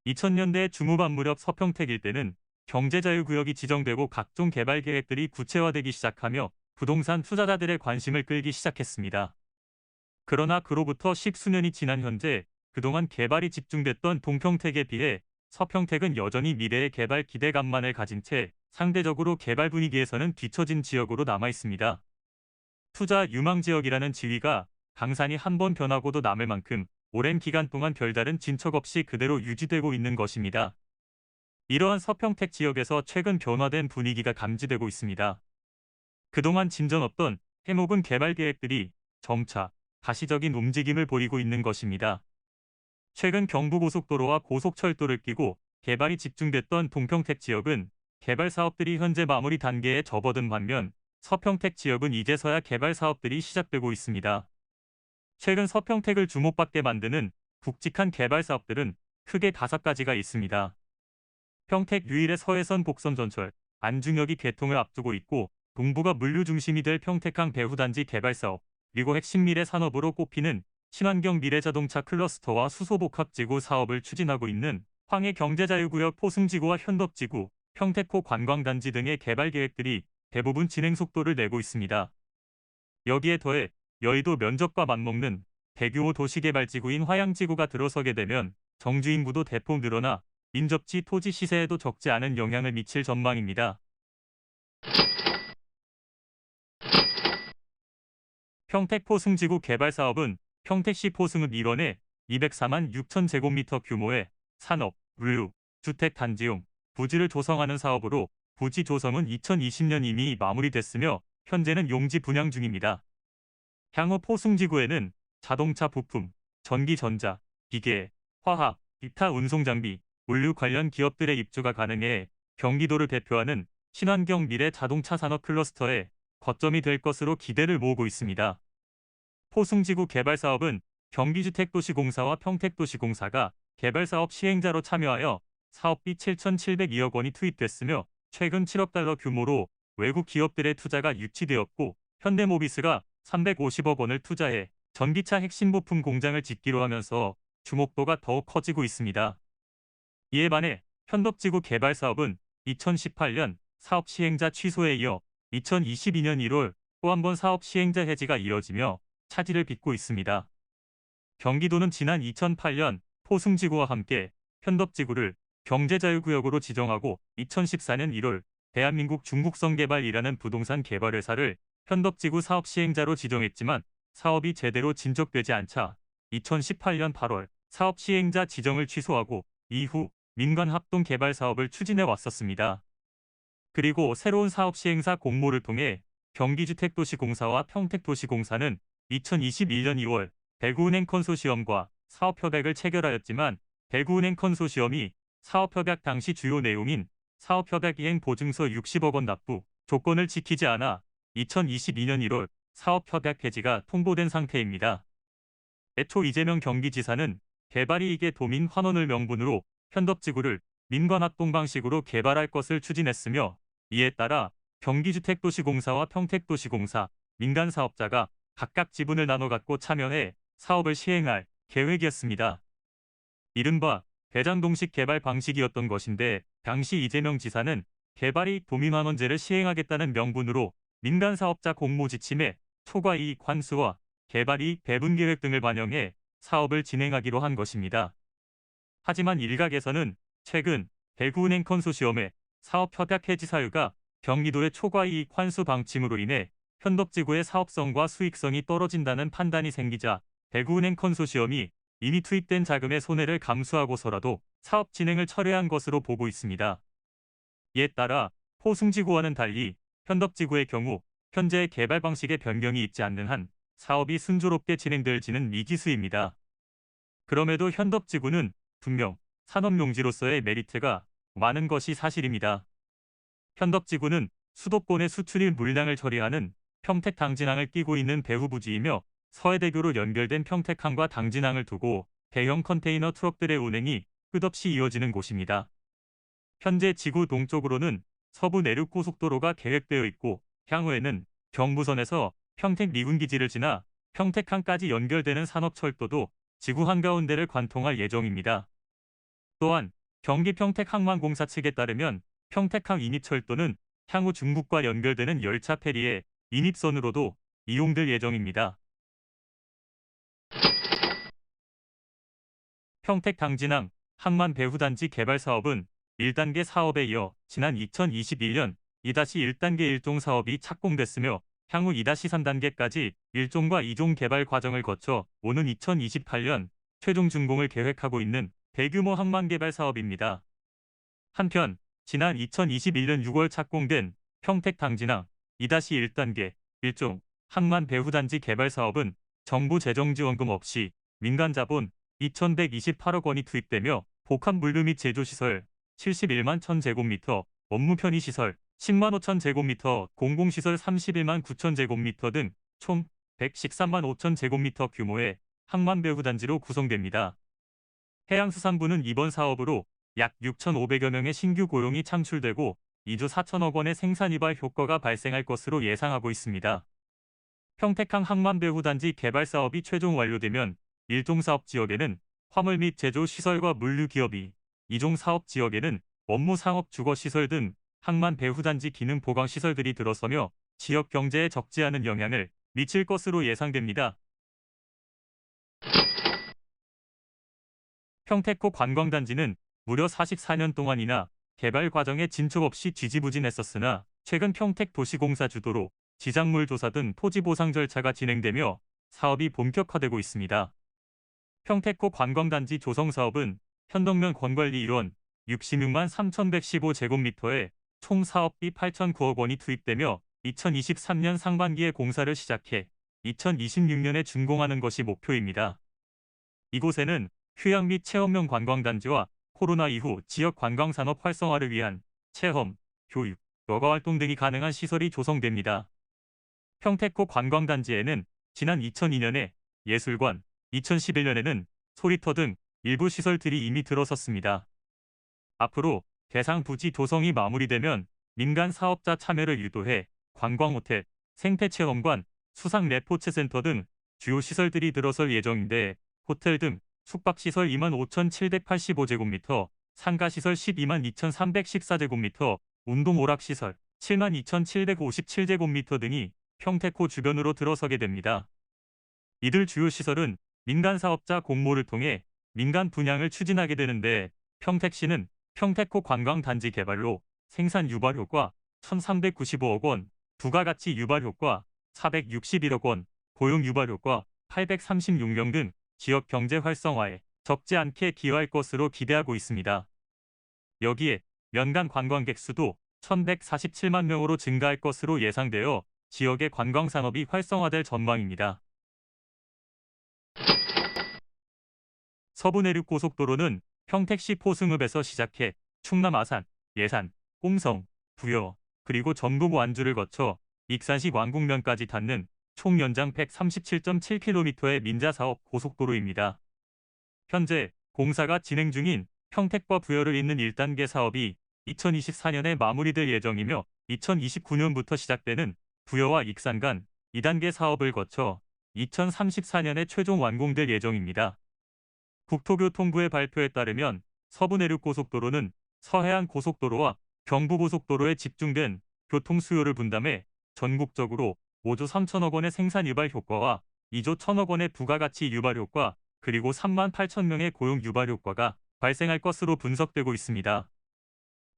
2000년대 중후반 무렵 서평택 일대는 경제자유구역이 지정되고 각종 개발 계획들이 구체화되기 시작하며 부동산 투자자들의 관심을 끌기 시작했습니다. 그러나 그로부터 십수년이 지난 현재 그동안 개발이 집중됐던 동평택에 비해 서평택은 여전히 미래의 개발 기대감만을 가진 채 상대적으로 개발 분위기에서는 뒤처진 지역으로 남아 있습니다. 투자 유망 지역이라는 지위가 강산이 한 번 변하고도 남을 만큼 오랜 기간 동안 별다른 진척 없이 그대로 유지되고 있는 것입니다. 이러한 서평택 지역에서 최근 변화된 분위기가 감지되고 있습니다. 그동안 진전 없던 해묵은 개발 계획들이 점차 가시적인 움직임을 보이고 있는 것입니다. 최근 경부고속도로와 고속철도를 끼고 개발이 집중됐던 동평택 지역은 개발 사업들이 현재 마무리 단계에 접어든 반면 서평택 지역은 이제서야 개발 사업들이 시작되고 있습니다. 최근 서평택을 주목받게 만드는 굵직한 개발 사업들은 크게 5가지가 있습니다. 평택 유일의 서해선 복선 전철, 안중역이 개통을 앞두고 있고 동부가 물류 중심이 될 평택항 배후단지 개발 사업, 그리고 핵심 미래 산업으로 꼽히는 친환경 미래자동차 클러스터와 수소복합지구 사업을 추진하고 있는 황해경제자유구역 포승지구와 현덕지구, 평택호 관광단지 등의 개발 계획들이 대부분 진행 속도를 내고 있습니다. 여기에 더해 여의도 면적과 맞먹는 대규모 도시개발지구인 화양지구가 들어서게 되면 정주 인구도 대폭 늘어나 인접지 토지 시세에도 적지 않은 영향을 미칠 전망입니다. 평택 포승지구 개발 사업은 평택시 포승읍 일원에 204만 6천 제곱미터 규모의 산업, 물류, 주택 단지용, 부지를 조성하는 사업으로 부지 조성은 2020년 이미 마무리됐으며 현재는 용지 분양 중입니다. 향후 포승지구에는 자동차 부품, 전기전자, 기계, 화학, 기타 운송장비, 물류 관련 기업들의 입주가 가능해 경기도를 대표하는 친환경 미래 자동차 산업 클러스터의 거점이 될 것으로 기대를 모으고 있습니다. 포승지구 개발 사업은 경기주택도시공사와 평택도시공사가 개발사업 시행자로 참여하여 사업비 7,702억 원이 투입됐으며 최근 7억 달러 규모로 외국 기업들의 투자가 유치되었고 현대모비스가 350억 원을 투자해 전기차 핵심 부품 공장을 짓기로 하면서 주목도가 더욱 커지고 있습니다. 이에 반해 현덕지구 개발 사업은 2018년 사업 시행자 취소에 이어 2022년 1월 또 한 번 사업 시행자 해지가 이어지며 차질을 빚고 있습니다. 경기도는 지난 2008년 포승지구와 함께 현덕지구를 경제자유구역으로 지정하고 2014년 1월 대한민국 중국성개발이라는 부동산 개발회사를 현덕지구 사업 시행자로 지정했지만 사업이 제대로 진척되지 않자 2018년 8월 사업 시행자 지정을 취소하고 이후 민간 합동 개발 사업을 추진해 왔었습니다. 그리고 새로운 사업 시행사 공모를 통해 경기주택도시공사와 평택도시공사는 2021년 2월 대구은행 컨소시엄과 사업협약을 체결하였지만 대구은행 컨소시엄이 사업협약 당시 주요 내용인 사업협약 이행 보증서 60억 원 납부 조건을 지키지 않아 2022년 1월 사업협약 해지가 통보된 상태입니다. 애초 이재명 경기지사는 개발이익의 도민 환원을 명분으로 현덕지구를 민관합동 방식으로 개발할 것을 추진했으며 이에 따라 경기주택도시공사와 평택도시공사, 민간사업자가 각각 지분을 나눠 갖고 참여해 사업을 시행할 계획이었습니다. 이른바 대장동식 개발 방식이었던 것인데 당시 이재명 지사는 개발이익 도민환원제를 시행하겠다는 명분으로 민간사업자 공모 지침에 초과이익 환수와 개발이익 배분 계획 등을 반영해 사업을 진행하기로 한 것입니다. 하지만 일각에서는 최근 대구은행 컨소시엄의 사업협약 해지 사유가 경기도의 초과이익 환수 방침으로 인해 현덕지구의 사업성과 수익성이 떨어진다는 판단이 생기자 대구은행 컨소시엄이 이미 투입된 자금의 손해를 감수하고서라도 사업 진행을 철회한 것으로 보고 있습니다. 이에 따라 포승지구와는 달리 현덕지구의 경우 현재의 개발 방식의 변경이 있지 않는 한 사업이 순조롭게 진행될지는 미지수입니다. 그럼에도 현덕지구는 분명 산업용지로서의 메리트가 많은 것이 사실입니다. 현덕지구는 수도권의 수출입 물량을 처리하는 평택 당진항을 끼고 있는 배후부지이며 서해대교로 연결된 평택항과 당진항을 두고 대형 컨테이너 트럭들의 운행이 끝없이 이어지는 곳입니다. 현재 지구 동쪽으로는 서부 내륙고속도로가 계획되어 있고 향후에는 경부선에서 평택 미군기지를 지나 평택항까지 연결되는 산업철도도 지구 한가운데를 관통할 예정입니다. 또한 경기 평택항만공사 측에 따르면 평택항 인입철도는 향후 중국과 연결되는 열차 페리의 인입선으로도 이용될 예정입니다. 평택당진항 항만배후단지 개발 사업은 1단계 사업에 이어 지난 2021년 2-1단계 1종 사업이 착공됐으며 향후 2-3단계까지 1종과 2종 개발 과정을 거쳐 오는 2028년 최종 준공을 계획하고 있는 대규모 항만개발 사업입니다. 한편 지난 2021년 6월 착공된 평택당진항 2-1단계 1종 항만배후단지 개발 사업은 정부 재정지원금 없이 민간자본 2,128억 원이 투입되며 복합 물류 및 제조시설 71만 1,000제곱미터, 업무 편의시설 10만 5천 제곱미터, 공공시설 31만 9천 제곱미터 등 총 113만 5천 제곱미터 규모의 항만배후단지로 구성됩니다. 해양수산부는 이번 사업으로 약 6,500여 명의 신규 고용이 창출되고 2조 4천억 원의 생산이발 효과가 발생할 것으로 예상하고 있습니다. 평택항 항만배후단지 개발 사업이 최종 완료되면 1종 사업 지역에는 화물 및 제조 시설과 물류 기업이, 2종 사업 지역에는 원무 상업 주거 시설 등 항만 배후단지 기능 보강 시설들이 들어서며 지역 경제에 적지 않은 영향을 미칠 것으로 예상됩니다. 평택호 관광단지는 무려 44년 동안이나 개발 과정에 진척 없이 지지부진했었으나 최근 평택도시공사 주도로 지작물 조사 등 토지 보상 절차가 진행되며 사업이 본격화되고 있습니다. 평택호 관광단지 조성 사업은 현덕면 권관리 일원 66만 3,115제곱미터에 총 사업비 8,009억 원이 투입되며 2023년 상반기에 공사를 시작해 2026년에 준공하는 것이 목표입니다. 이곳에는 휴양 및 체험용 관광단지와 코로나 이후 지역 관광산업 활성화를 위한 체험, 교육, 여가활동 등이 가능한 시설이 조성됩니다. 평택호 관광단지에는 지난 2002년에 예술관, 2011년에는 소리터 등 일부 시설들이 이미 들어섰습니다. 앞으로 대상 부지 조성이 마무리되면 민간 사업자 참여를 유도해 관광호텔, 생태체험관, 수상 레포츠센터 등 주요 시설들이 들어설 예정인데 호텔 등 숙박시설 25,785제곱미터, 상가시설 122만 2,314제곱미터, 운동오락시설 7만 2,757제곱미터 등이 평택호 주변으로 들어서게 됩니다. 이들 주요 시설은 민간 사업자 공모를 통해 민간 분양을 추진하게 되는데 평택시는 평택호 관광단지 개발로 생산 유발 효과 1,395억 원, 부가가치 유발 효과 461억 원, 고용 유발 효과 836명 등 지역 경제 활성화에 적지 않게 기여할 것으로 기대하고 있습니다. 여기에 연간 관광객 수도 1,147만 명으로 증가할 것으로 예상되어 지역의 관광산업이 활성화될 전망입니다. 서부내륙고속도로는 평택시 포승읍에서 시작해 충남 아산, 예산, 홍성, 부여, 그리고 전북 완주를 거쳐 익산시 왕궁면까지 닿는 총 연장 137.7km의 민자사업 고속도로입니다. 현재 공사가 진행 중인 평택과 부여를 잇는 1단계 사업이 2024년에 마무리될 예정이며 2029년부터 시작되는 부여와 익산 간 2단계 사업을 거쳐 2034년에 최종 완공될 예정입니다. 국토교통부의 발표에 따르면 서부내륙고속도로는 서해안 고속도로와 경부고속도로에 집중된 교통 수요를 분담해 전국적으로 5조 3천억 원의 생산 유발 효과와 2조 1천억 원의 부가가치 유발 효과 그리고 3만 8천 명의 고용 유발 효과가 발생할 것으로 분석되고 있습니다.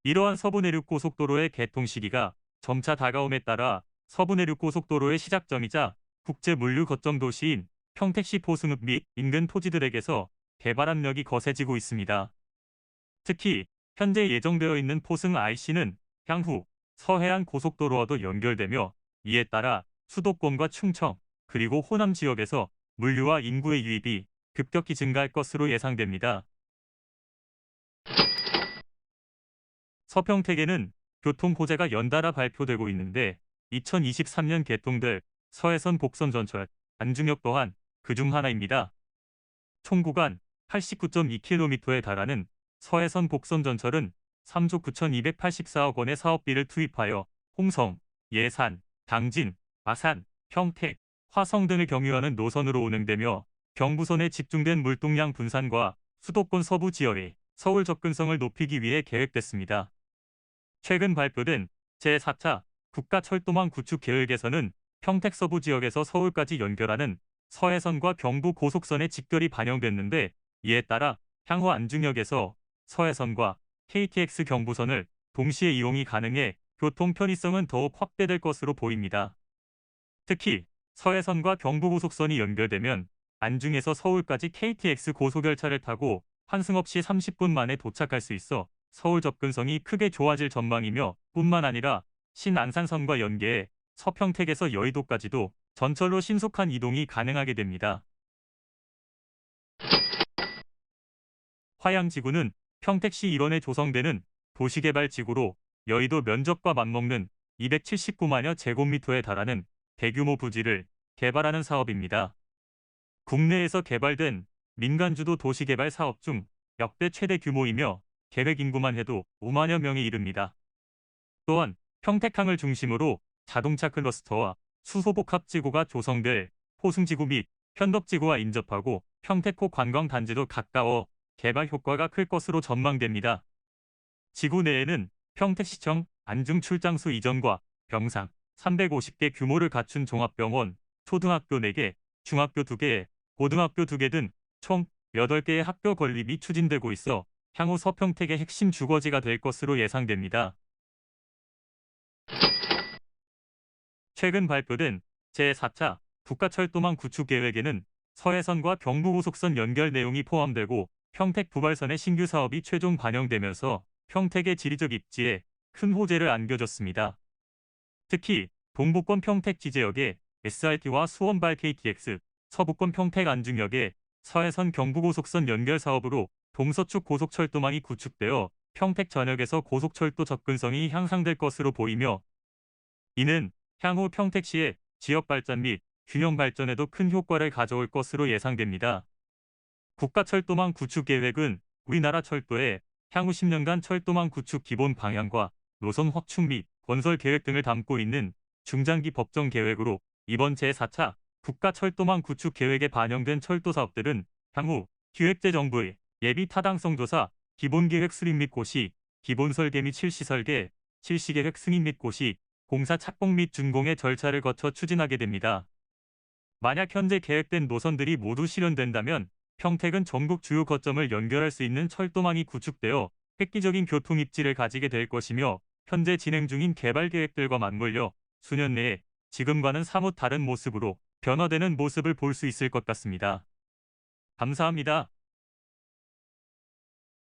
이러한 서부내륙고속도로의 개통 시기가 점차 다가옴에 따라 서부내륙고속도로의 시작점이자 국제물류 거점 도시인 평택시 포승읍 및 인근 토지들에게서 개발 압력이 거세지고 있습니다. 특히 현재 예정되어 있는 포승 IC는 향후 서해안 고속도로와도 연결되며 이에 따라 수도권과 충청 그리고 호남 지역에서 물류와 인구의 유입이 급격히 증가할 것으로 예상됩니다. 서평택에는 교통 호재가 연달아 발표되고 있는데 2023년 개통될 서해선 복선 전철 안중역 또한 그중 하나입니다. 총 구간 89.2km에 달하는 서해선 복선 전철은 3조 9,284억 원의 사업비를 투입하여 홍성, 예산, 당진, 아산, 평택, 화성 등을 경유하는 노선으로 운행되며 경부선에 집중된 물동량 분산과 수도권 서부 지역의 서울 접근성을 높이기 위해 계획됐습니다. 최근 발표된 제4차 국가철도망 구축 계획에서는 평택 서부 지역에서 서울까지 연결하는 서해선과 경부 고속선의 직결이 반영됐는데, 이에 따라 향후 안중역에서 서해선과 KTX 경부선을 동시에 이용이 가능해 교통 편의성은 더욱 확대될 것으로 보입니다. 특히 서해선과 경부고속선이 연결되면 안중에서 서울까지 KTX 고속열차를 타고 환승 없이 30분 만에 도착할 수 있어 서울 접근성이 크게 좋아질 전망이며, 뿐만 아니라 신안산선과 연계해 서평택에서 여의도까지도 전철로 신속한 이동이 가능하게 됩니다. 화양지구는 평택시 일원에 조성되는 도시개발지구로 여의도 면적과 맞먹는 279만여 제곱미터에 달하는 대규모 부지를 개발하는 사업입니다. 국내에서 개발된 민간주도 도시개발 사업 중 역대 최대 규모이며 계획 인구만 해도 5만여 명에 이릅니다. 또한 평택항을 중심으로 자동차 클러스터와 수소복합지구가 조성될 포승지구 및 현덕지구와 인접하고 평택호 관광단지도 가까워 개발 효과가 클 것으로 전망됩니다. 지구 내에는 평택시청 안중출장소 이전과 병상 350개 규모를 갖춘 종합병원, 초등학교 4개, 중학교 2개, 고등학교 2개 등 총 8개의 학교 건립이 추진되고 있어 향후 서평택의 핵심 주거지가 될 것으로 예상됩니다. 최근 발표된 제4차 국가철도망 구축 계획에는 서해선과 경부고속선 연결 내용이 포함되고 평택 부발선의 신규 사업이 최종 반영되면서 평택의 지리적 입지에 큰 호재를 안겨줬습니다. 특히 동부권 평택 지제역에 SRT와 수원발 KTX, 서부권 평택 안중역에 서해선 경부고속선 연결 사업으로 동서축 고속철도망이 구축되어 평택 전역에서 고속철도 접근성이 향상될 것으로 보이며, 이는 향후 평택시의 지역 발전 및 균형 발전에도 큰 효과를 가져올 것으로 예상됩니다. 국가철도망 구축 계획은 우리나라 철도의 향후 10년간 철도망 구축 기본 방향과 노선 확충 및 건설 계획 등을 담고 있는 중장기 법정 계획으로, 이번 제4차 국가철도망 구축 계획에 반영된 철도 사업들은 향후 기획재정부의 예비 타당성 조사, 기본계획 수립 및 고시, 기본설계 및 실시설계, 실시계획 승인 및 고시, 공사 착공 및 준공의 절차를 거쳐 추진하게 됩니다. 만약 현재 계획된 노선들이 모두 실현된다면 평택은 전국 주요 거점을 연결할 수 있는 철도망이 구축되어 획기적인 교통 입지를 가지게 될 것이며, 현재 진행 중인 개발 계획들과 맞물려 수년 내에 지금과는 사뭇 다른 모습으로 변화되는 모습을 볼 수 있을 것 같습니다. 감사합니다.